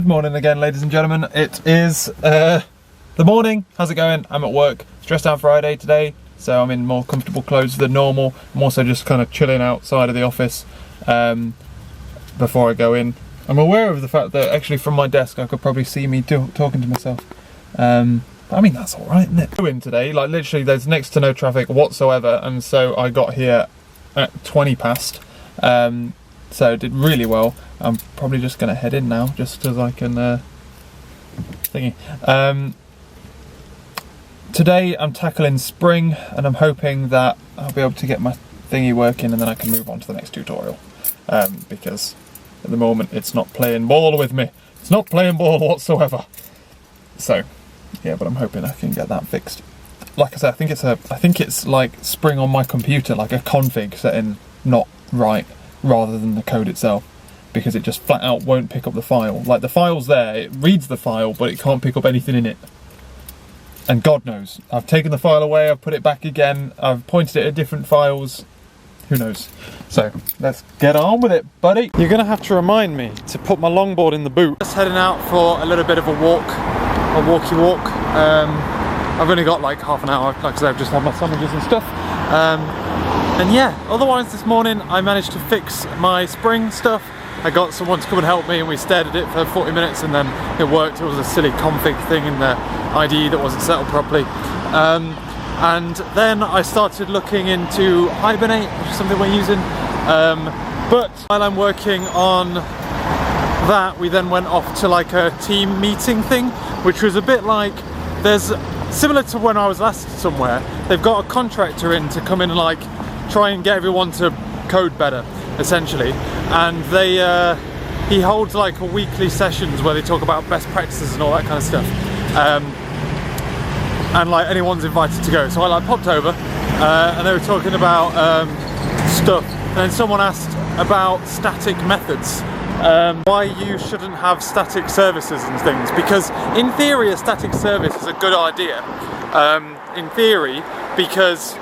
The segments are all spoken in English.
Good morning again, ladies and gentlemen. It is the morning. How's it going? I'm at work. It's dressed down Friday today, so I'm in more comfortable clothes than normal. I'm also just kind of chilling outside of the office before I go in. I'm aware of the fact that actually from my desk I could probably see me talking to myself. But I mean, that's all right, isn't it? In today, like literally, there's next to no traffic whatsoever, and so I got here at 20 past. So did really well. I'm probably just going to head in now, just as I can thingy. Today I'm tackling spring, and I'm hoping that I'll be able to get my thingy working, and then I can move on to the next tutorial. Because at the moment it's not playing ball with me. It's not playing ball whatsoever. So yeah, but I'm hoping I can get that fixed. Like I said, I think it's like spring on my computer, like a config setting not right, rather than the code itself, because it just flat out won't pick up the file. Like the file's there, it reads the file, but it can't pick up anything in it. And God knows, I've taken the file away, I've put it back again, I've pointed it at different files, who knows. So let's get on with it, buddy. You're gonna have to remind me to put my longboard in the boot. Just heading out for a little bit of a walk, a walkie walk. I've only got like half an hour, like I said, I've just had my sandwiches and stuff. And yeah, otherwise this morning I managed to fix my spring stuff. I got someone to come and help me, and we stared at it for 40 minutes, and then it worked. It was a silly config thing in the IDE that wasn't set up properly. And then I started looking into Hibernate, which is something we're using. But while I'm working on that, we then went off to like a team meeting thing, which was a bit like, similar to when I was last somewhere, they've got a contractor in to come in and like try and get everyone to code better, essentially. And he holds like a weekly sessions where they talk about best practices and all that kind of stuff. And like anyone's invited to go. So I like popped over and they were talking about stuff. And then someone asked about static methods. Why you shouldn't have static services and things, because in theory a static service is a good idea, in theory, because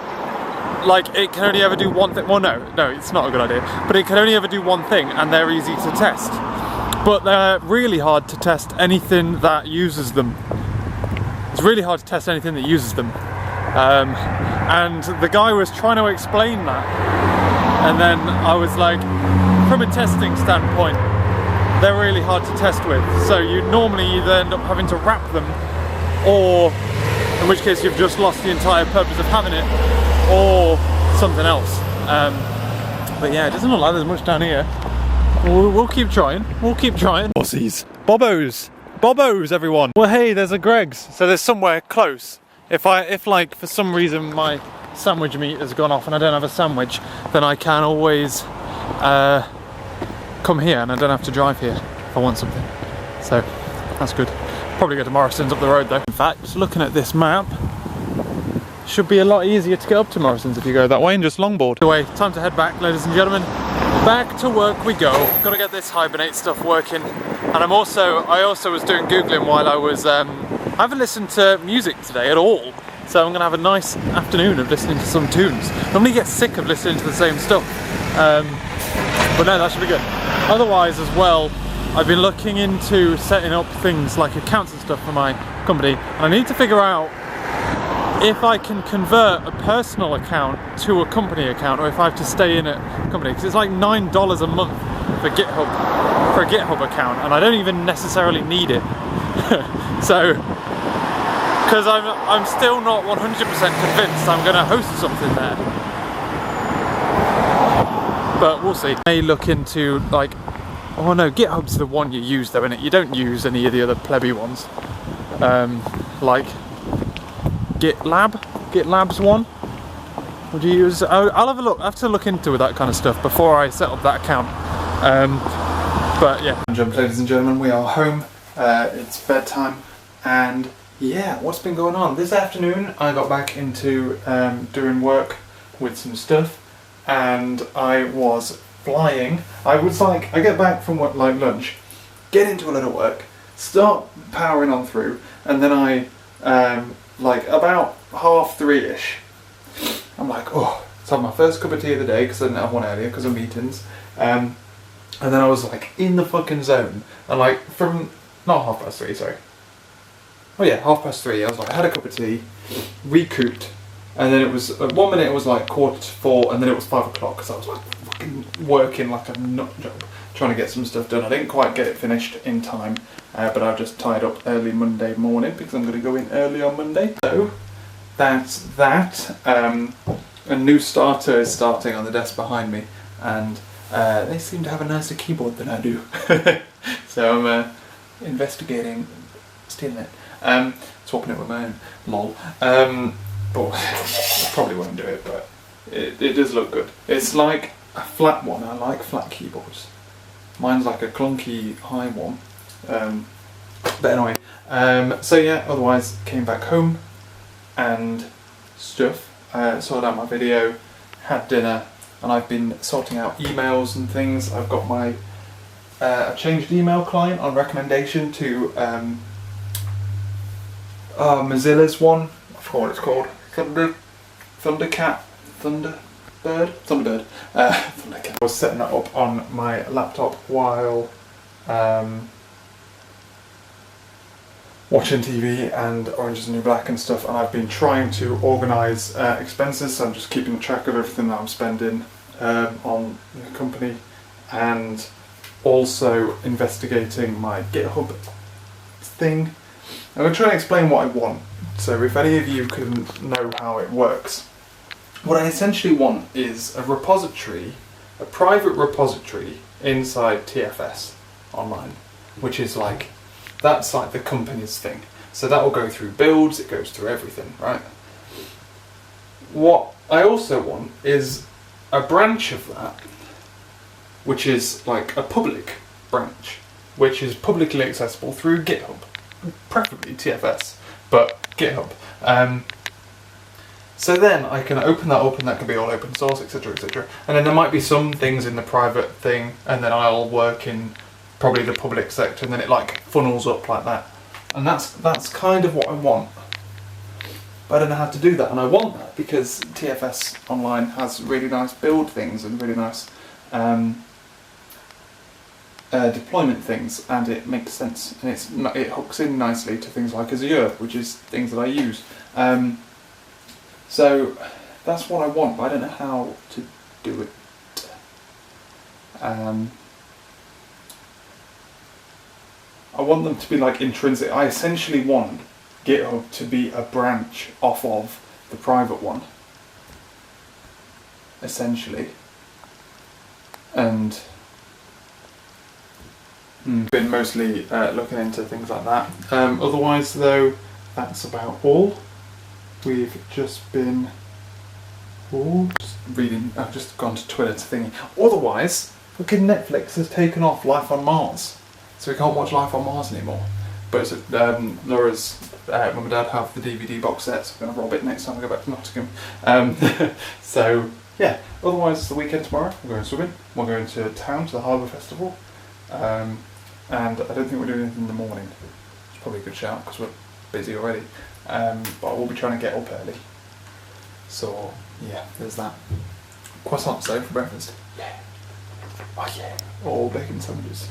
like it can only ever do one thing. Well, no, it's not a good idea, but it can only ever do one thing, and they're easy to test, but they're really hard to test anything that uses them. It's really hard to test anything that uses them, and the guy was trying to explain that, and then I was like, from a testing standpoint, they're really hard to test with. So you normally either end up having to wrap them, or in which case you've just lost the entire purpose of having it, or something else. But yeah, it doesn't look like there's much down here. We'll keep trying. We'll keep trying. Bossies. Bobbos. Bobbos, everyone. Well, hey, there's a Greg's. So there's somewhere close. If like for some reason my sandwich meat has gone off and I don't have a sandwich, then I can always come here, and I don't have to drive here if I want something. So that's good. Probably go to Morrison's up the road though. In fact, just looking at this map, should be a lot easier to get up to Morrison's if you go that way and just longboard. Anyway, time to head back, ladies and gentlemen. Back to work we go. Got to get this Hibernate stuff working. And I also was doing Googling while I was, I haven't listened to music today at all. So I'm gonna have a nice afternoon of listening to some tunes. Normally get sick of listening to the same stuff. But no, that should be good. Otherwise as well, I've been looking into setting up things like accounts and stuff for my company, and I need to figure out if I can convert a personal account to a company account, or if I have to stay in a company, because it's like $9 a month for GitHub, for a GitHub account, and I don't even necessarily need it. So, because I'm still not 100% convinced I'm going to host something there. But we'll see. I may look into like, oh no, GitHub's the one you use though, innit? You don't use any of the other plebby ones. Like GitLab's one. Would you use? I'll have a look. I have to look into that kind of stuff before I set up that account. But yeah. Ladies and gentlemen, we are home. It's bedtime, and yeah, what's been going on? This afternoon I got back into doing work with some stuff, and I was flying. I get back from work, like lunch, get into a little work, start powering on through, and then I, like about 3:30ish, I'm like, oh, so I had my first cup of tea of the day, because I didn't have one earlier because of meetings, and then I was like in the fucking zone, and like from not 3:30, sorry. Oh yeah, 3:30. I was like, I had a cup of tea, recouped, and then it was, at 1 minute it was like 4:45, and then it was 5 o'clock, because I was like fucking working like a nut job, trying to get some stuff done. I didn't quite get it finished in time, but I just tied up early Monday morning, because I'm going to go in early on Monday. So, that's that. A new starter is starting on the desk behind me, and they seem to have a nicer keyboard than I do. So I'm investigating stealing it. Swapping it with my own. Lol. But I probably won't do it, but it does look good. It's like a flat one. I like flat keyboards. Mine's like a clunky high one. But anyway, so yeah, otherwise came back home and stuff. Sorted out my video, had dinner, and I've been sorting out emails and things. I've got my I changed email client on recommendation to Mozilla's one. I forgot what it's called. Thunderbird. Thunderbird. I was setting that up on my laptop while watching TV and Orange is the New Black and stuff, and I've been trying to organise expenses, so I'm just keeping track of everything that I'm spending on the company, and also investigating my GitHub thing. I'm going to try and explain what I want, so if any of you can know how it works. What I essentially want is a repository, a private repository inside TFS online, which is like, that's like the company's thing. So that will go through builds, it goes through everything, right? What I also want is a branch of that, which is like a public branch, which is publicly accessible through GitHub, preferably TFS, but GitHub. So then I can open that up, and that can be all open source, etc, etc. And then there might be some things in the private thing, and then I'll work in probably the public sector, and then it like funnels up like that. And that's kind of what I want. But I don't know how to do that, and I want that because TFS Online has really nice build things and really nice deployment things, and it makes sense, and it hooks in nicely to things like Azure, which is things that I use. So that's what I want, but I don't know how to do it. I want them to be like intrinsic. I essentially want GitHub to be a branch off of the private one, essentially. And been mostly looking into things like that. Otherwise though, that's about all. We've just been just reading, I've just gone to Twitter to thingy. Otherwise, fucking Netflix has taken off Life on Mars. So we can't watch Life on Mars anymore. But Laura's mum and dad have the DVD box set, so I'm going to rob it next time I go back to Nottingham. So yeah, otherwise it's the weekend tomorrow. We're going swimming, we're going to town to the Harbour Festival, and I don't think we're doing anything in the morning. It's probably a good shout because we're busy already, but we'll be trying to get up early. So yeah, there's that. Croissants though for breakfast. Yeah. Oh yeah. All bacon sandwiches.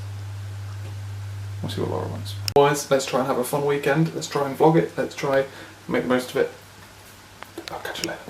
We'll see what Laura wants. Otherwise, let's try and have a fun weekend. Let's try and vlog it. Let's try and make the most of it. I'll catch you later.